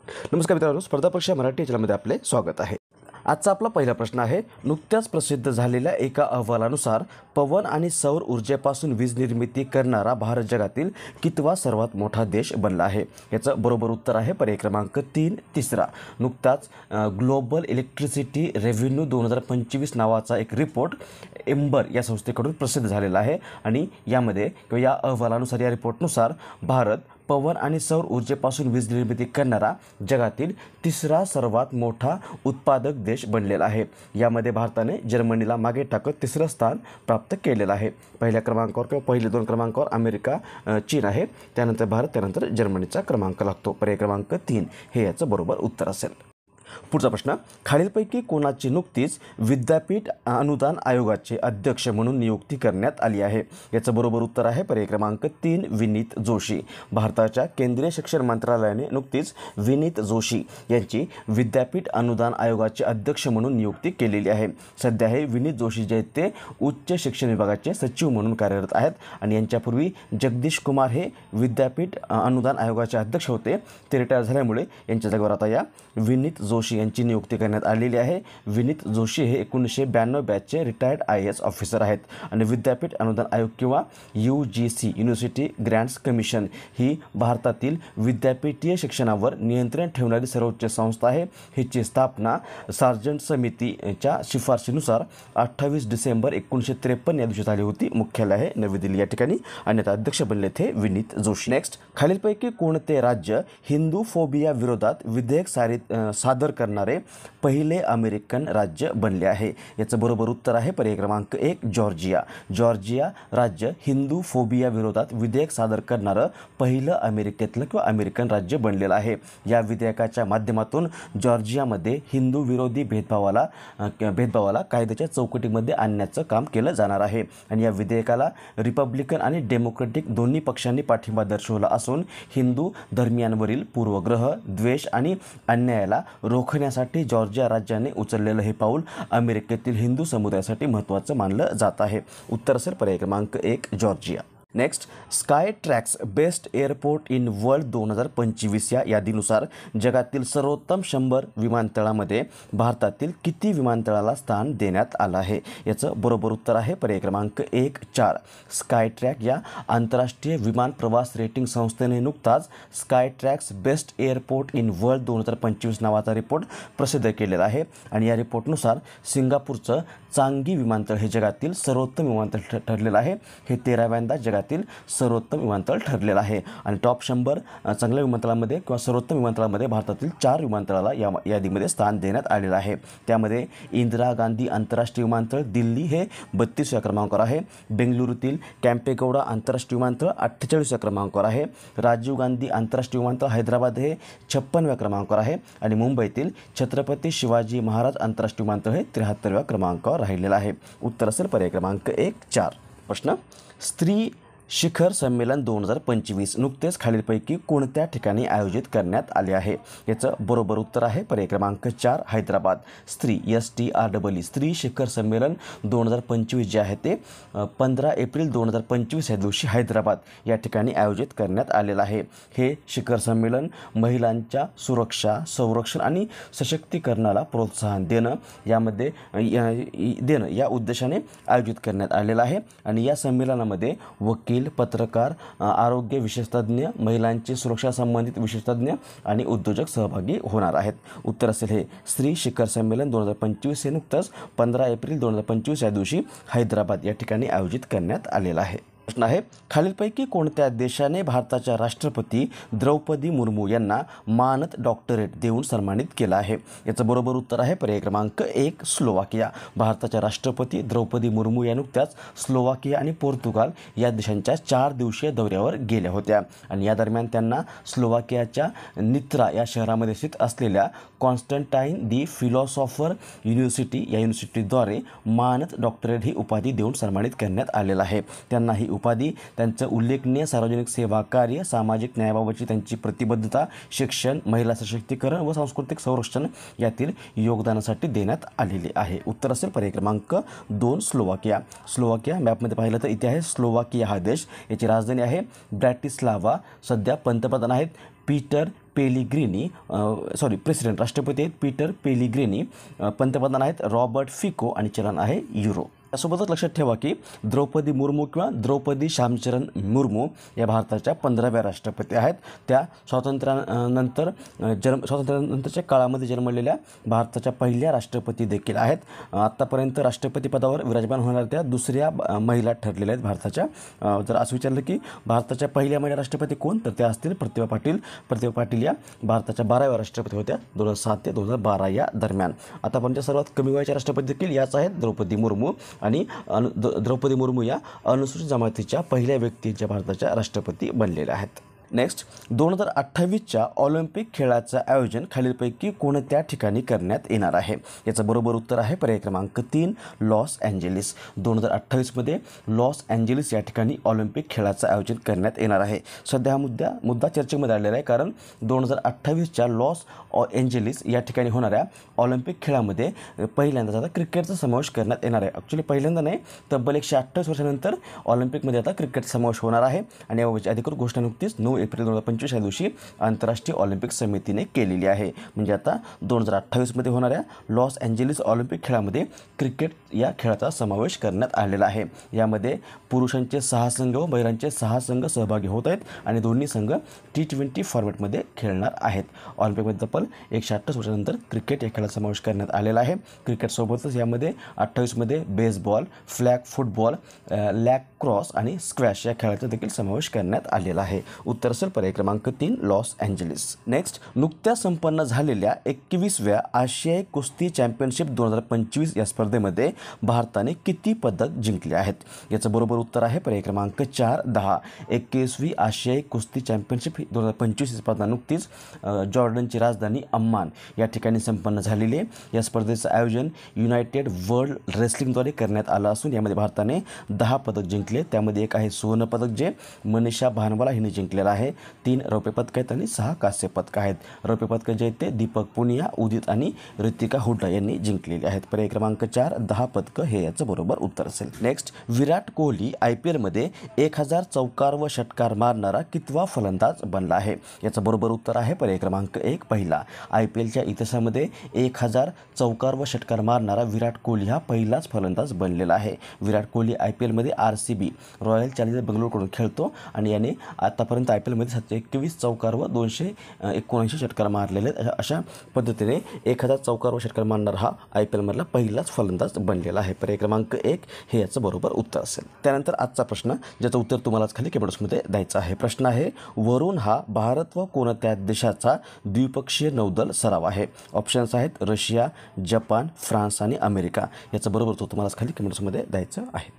नमस्कार मित्रांनो, स्पर्धा परीक्षा मराठी चॅनलमध्ये आपले स्वागत आहे. आजचा आपला पहिला प्रश्न आहे. नुकत्याच प्रसिद्ध झालेल्या एका अहवालानुसार पवन आणि सौर ऊर्जेपासून वीज निर्मिती करणारा भारत जगातील कितवा सर्वात मोठा देश बनला आहे? याचं बरोबर उत्तर आहे पर्याय क्रमांक 3 तिसरा. नुकताच ग्लोबल इलेक्ट्रिसिटी रेव्हेन्यू 2025 नावाचा एक रिपोर्ट एम्बर या संस्थेकडून प्रसिद्ध झालेला आहे आणि यामध्ये किंवा या अहवालानुसार या रिपोर्टनुसार भारत पवन आणि सौर ऊर्जेपासून वीज निर्मिती करणारा जगातील तिसरा सर्वात मोठा उत्पादक देश बनलेला आहे. यामध्ये भारताने जर्मनीला मागे टाकत तिसरं स्थान प्राप्त केलेलं आहे. पहिल्या क्रमांकावर किंवा पहिले 2 क्रमांकावर अमेरिका, चीन आहे, त्यानंतर भारत, त्यानंतर जर्मनीचा क्रमांक लागतो. पर्याय क्रमांक 3 हे याचं बरोबर उत्तर असेल. पुढचा प्रश्न. खालीलपैकी कोणाची नुकतीच विद्यापीठ अनुदान आयोगाचे अध्यक्ष म्हणून नियुक्ती करण्यात आली आहे? याचं बरोबर उत्तर आहे पर्याय क्रमांक 3 विनीत जोशी. भारताच्या केंद्रीय शिक्षण मंत्रालयाने नुकतीच विनीत जोशी यांची विद्यापीठ अनुदान आयोगाचे अध्यक्ष म्हणून नियुक्ती केलेली आहे. सध्या हे विनीत जोशी जे ते उच्च शिक्षण विभागाचे सचिव म्हणून कार्यरत आहेत आणि यांच्यापूर्वी जगदीश कुमार हे विद्यापीठ अनुदान आयोगाचे अध्यक्ष होते. ते रिटायर झाल्यामुळे यांच्या जागेवर आता या विनीत जोशी यांची नियुक्ती करण्यात आलेली आहे. विनीत जोशी हे 1992 बॅचचे रिटायर्ड IAS ऑफिसर आहेत आणि विद्यापीठ अनुदान आयोग किंवा UGC युनिव्हर्सिटी ग्रँट्स कमिशन ही भारतातील विद्यापीठीय शिक्षणावर नियंत्रण ठेवणारी सर्वोच्च संस्था आहे. हिची स्थापना सार्जंट समितीच्या शिफारशीनुसार 28 डिसेंबर 1953 या दिवशी झाली होती. मुख्यालय आहे नवी दिल्ली या ठिकाणी आणि आता अध्यक्ष बनले ते विनीत जोशी. नेक्स्ट. खालीलपैकी कोणते राज्य हिंदू फोबिया विरोधात विधेयक सादर करणारे पहिले अमेरिकन राज्य बनले आहे? याचं बरोबर उत्तर आहे पर्याय क्रमांक 1 जॉर्जिया. जॉर्जिया राज्य हिंदू फोबिया विरोधात विधेयक सादर करणारं पहिलं अमेरिकेतलं किंवा अमेरिकन राज्य बनलेलं आहे. या विधेयकाच्या माध्यमातून जॉर्जियामध्ये हिंदू विरोधी भेदभावाला कायद्याच्या चौकटीमध्ये आणण्याचं काम केलं जाणार आहे आणि या विधेयकाला रिपब्लिकन आणि डेमोक्रेटिक दोन्ही पक्षांनी पाठिंबा दर्शवला असून हिंदू धर्मियांवरील पूर्वग्रह, द्वेष आणि अन्यायाला रोखण्यासाठी जॉर्जिया राज्याने उचललेलं हे पाऊल अमेरिकेतील हिंदू समुदायासाठी महत्त्वाचं मानलं जात आहे. उत्तर असेल पर्याय क्रमांक 1 Georgia. Next. Sky tracks best airport in world 2025 या यादीनुसार जगातील सर्वोत्तम 100 विमानतळामध्ये भारतातील किती विमानतळाला स्थान देण्यात आलं आहे? याचं बरोबर उत्तर आहे पर्याय क्रमांक 1 4. स्काय ट्रॅक या आंतरराष्ट्रीय विमान प्रवास रेटिंग संस्थेने नुकताच sky tracks best airport in world 2025 नावाचा रिपोर्ट प्रसिद्ध केलेला आहे आणि या रिपोर्टनुसार सिंगापूरचं चांगी विमानतळ हे जगातील सर्वोत्तम विमानतळ ठरलेलं आहे. हे 13व्यांदा जगातील सर्वोत्तम विमानतळ ठरलेलं आहे आणि टॉप 100 चांगल्या विमानतळामध्ये किंवा सर्वोत्तम विमानतळामध्ये भारतातील 4 विमानतळाला या यादीमध्ये स्थान देण्यात आलेलं आहे. त्यामध्ये इंदिरा गांधी आंतरराष्ट्रीय विमानतळ दिल्ली हे 32व्या क्रमांकावर आहे. बेंगलुरूतील कॅम्पेगौडा आंतरराष्ट्रीय विमानतळ 48व्या क्रमांकावर आहे. राजीव गांधी आंतरराष्ट्रीय विमानतळ हैदराबाद हे 56व्या क्रमांकावर आहे आणि मुंबईतील छत्रपती शिवाजी महाराज आंतरराष्ट्रीय विमानतळ हे 73व्या क्रमांकावर राहिलेलं आहे. उत्तर असेल पर्याय क्रमांक 1 4. प्रश्न. स्त्री शिखर संमेलन 2025 नुकतेच खालीलपैकी कोणत्या ठिकाणी आयोजित करण्यात आले आहे? याचं बरोबर उत्तर आहे पर्याय क्रमांक 4 हैदराबाद. स्त्री शिखर संमेलन 2025 जे आहे ते 15 एप्रिल 2025 या दिवशी हैदराबाद या ठिकाणी आयोजित करण्यात आलेलं आहे. हे शिखर संमेलन महिलांच्या सुरक्षा, संरक्षण आणि सशक्तीकरणाला प्रोत्साहन देणं या उद्देशाने आयोजित करण्यात आलेलं आहे आणि या संमेलनामध्ये वकील, पत्रकार, आरोग्य विशेषज्ञ, महिलांची सुरक्षा संबंधित विशेषज्ञ आणि उद्योजक सहभागी होणार आहेत. उत्तर असेल हे स्त्री शिखर संमेलन 2025 हे नुकतंच 15 एप्रिल 2025 या दिवशी हैदराबाद या ठिकाणी आयोजित करण्यात आलेलं आहे. प्रश्न आहे. खालीलपैकी कोणत्या देशाने भारताच्या राष्ट्रपती द्रौपदी मुर्मू यांना मानद डॉक्टरेट देऊन सन्मानित केलं आहे? याचं बरोबर उत्तर आहे पर्याय क्रमांक 1 स्लोवाकिया. भारताच्या राष्ट्रपती द्रौपदी मुर्मू या नुकत्याच स्लोवाकिया आणि पोर्तुगाल या देशांच्या 4 दिवसीय दौऱ्यावर गेल्या होत्या आणि या दरम्यान त्यांना स्लोवाकियाच्या नित्रा या शहरामध्ये स्थित असलेल्या कॉन्स्टंटाईन दी फिलॉसॉफर युनिव्हर्सिटी या युनिव्हर्सिटीद्वारे मानद डॉक्टरेट ही उपाधी देऊन सन्मानित करण्यात आलेलं आहे. त्यांना ही उपाधी त्यांचं उल्लेखनीय सार्वजनिक सेवा कार्य, सामाजिक न्यायाबाबतची त्यांची प्रतिबद्धता, शिक्षण, महिला सशक्तीकरण व सांस्कृतिक संरक्षण यातील योगदानासाठी देण्यात आलेली आहे. उत्तर असेल पर्याय क्रमांक 2 स्लोवाकिया. स्लोवाकिया मॅपमध्ये पाहिलं तर इथे आहे स्लोवाकिया हा देश. याची राजधानी आहे ब्रॅटिस्लावा. सध्या पंतप्रधान आहेत पीटर पेलिग्रिनी प्रेसिडेंट राष्ट्रपती आहेत पीटर पेलिग्रिनी, पंतप्रधान आहेत रॉबर्ट फिको आणि चलन आहे युरो. यासोबतच लक्षात ठेवा की द्रौपदी मुर्मू किंवा द्रौपदी श्यामचरण मुर्मू या भारताच्या 15व्या राष्ट्रपती आहेत. त्या स्वातंत्र्यानंतरच्या काळामध्ये जन्मलेल्या भारताच्या पहिल्या राष्ट्रपती देखील आहेत. आत्तापर्यंत राष्ट्रपती पदावर विराजमान होणाऱ्या त्या दुसऱ्या महिला ठरलेल्या आहेत भारताच्या. जर असं विचारलं की भारताच्या पहिल्या महिला राष्ट्रपती कोण, तर त्या असतील प्रतिभा पाटील. प्रतिभा पाटील या भारताच्या 12व्या राष्ट्रपती होत्या 2007 ते 2012 या दरम्यान. आतापर्यंत सर्वात कमी वयाच्या राष्ट्रपती देखील याच आहेत, द्रौपदी मुर्मू. आणि द्रौपदी मुर्मू या अनुसूचित जमातीच्या पहिल्या व्यक्तीच्या भारताच्या राष्ट्रपती बनलेल्या आहेत. नेक्स्ट, 2028च्या ऑलिम्पिक खेळाचं आयोजन खालीलपैकी कोणत्या ठिकाणी करण्यात येणार आहे? याचं बरोबर उत्तर आहे पर्याय क्रमांक 3 लॉस एंजेलिस. 2028मध्ये लॉस एंजेलिस या ठिकाणी ऑलिम्पिक खेळाचं आयोजन करण्यात येणार आहे. सध्या हा मुद्दा चर्चेमध्ये आलेला आहे, कारण 2028च्या लॉस एंजेलिस या ठिकाणी होणाऱ्या ऑलिम्पिक खेळामध्ये पहिल्यांदाच आता क्रिकेटचा समावेश करण्यात येणार आहे. ॲक्च्युली पहिल्यांदा नाही, तब्बल 128 वर्षानंतर ऑलिम्पिकमध्ये आता क्रिकेटचा समावेश होणार आहे. आणि याबाबतची अधिकृत घोषणा नुकतीच 9 एप्रिल 2025 या दिवशी आंतरराष्ट्रीय ऑलिम्पिक समितीने केलेली आहे. म्हणजे आता 2028मध्ये होणाऱ्या लॉस एंजेलिस ऑलिम्पिक खेळामध्ये क्रिकेट या खेळाचा समावेश करण्यात आलेला आहे. यामध्ये पुरुषांचे 6 संघ व महिलांचे 6 संघ सहभागी होत आहेत आणि दोन्ही संघ T20 फॉर्मॅटमध्ये खेळणार आहेत. ऑलिम्पिकमध्ये तब्बल 128 वर्षानंतर क्रिकेट या खेळाचा समावेश करण्यात आलेला आहे. क्रिकेटसोबतच यामध्ये 28मध्ये बेसबॉल, फ्लॅग फुटबॉल, लॅक्रॉस आणि स्क्वॅश या खेळाचा देखील समावेश करण्यात आलेला आहे. उत्तर असेल पर्याय क्रमांक 3 लॉस एंजेलिस. नेक्स्ट, नुकत्याच संपन्न झालेल्या 21व्या आशियाई कुस्ती चॅम्पियनशिप 2025 या स्पर्धेमध्ये भारताने किती पदक जिंकले आहेत? याचं बरोबर उत्तर आहे पर्याय क्रमांक 4 10. 21वी आशियाई कुस्ती चॅम्पियनशिप 2025 स्पर्धा नुकतीच जॉर्डनची राजधानी अम्मान या ठिकाणी संपन्न झालेली आहे. या स्पर्धेचं आयोजन युनायटेड वर्ल्ड रेसलिंगद्वारे करण्यात आलं असून यामध्ये भारताने 10 पदक जिंकले. त्यामध्ये एक आहे सुवर्ण पदक जे मनीषा भानवाला हिने जिंकलेलं आहे. 3 रौप्य पदक आहेत आणि 6 कांस्य पदक आहेत. रौप्य पदक जे आहेत ते दीपक पुनिया, उदित आणि ऋतिका हुड्डा यांनी जिंकलेली आहेत. पर्याय क्रमांक 4 10 पदकं हे याचं बरोबर उत्तर असेल. नेक्स्ट, विराट कोहली IPLमध्ये 1000 चौकार व षटकार मारणारा कितवा फलंदाज बनला आहे? याचं बरोबर उत्तर आहे पर्याय क्रमांक 1 पहिला. IPLच्या इतिहासामध्ये 1000 चौकार व षटकार मारणारा विराट कोहली हा पहिलाच फलंदाज बनलेला आहे. Virat Kohli IPLमध्ये RCB royal challengers बंगलोरकडून खेळतो आणि याने आतापर्यंत IPLमध्ये 721 चौकार व 279 षटकार मारलेले आहेत. अशा पद्धतीने 1000 चौकार व षटकार मारणारा हा IPLमधला पहिलाच फलंदाज बनलेला आहे. पर्याय क्रमांक 1 हे याचं बरोबर उत्तर असेल. त्यानंतर आजचा प्रश्न, ज्याचं उत्तर तुम्हालाच खाली कमेंट्समध्ये द्यायचं आहे. प्रश्न आहे, वरुण हा भारत व कोणत्या देशाचा द्विपक्षीय नौदल सराव आहे? ऑप्शन्स आहेत रशिया, जपान, फ्रान्स आणि अमेरिका. याचं बरोबर उत्तर तुम्हालाच खाली कमेंट्समध्ये द्यायचं आहे.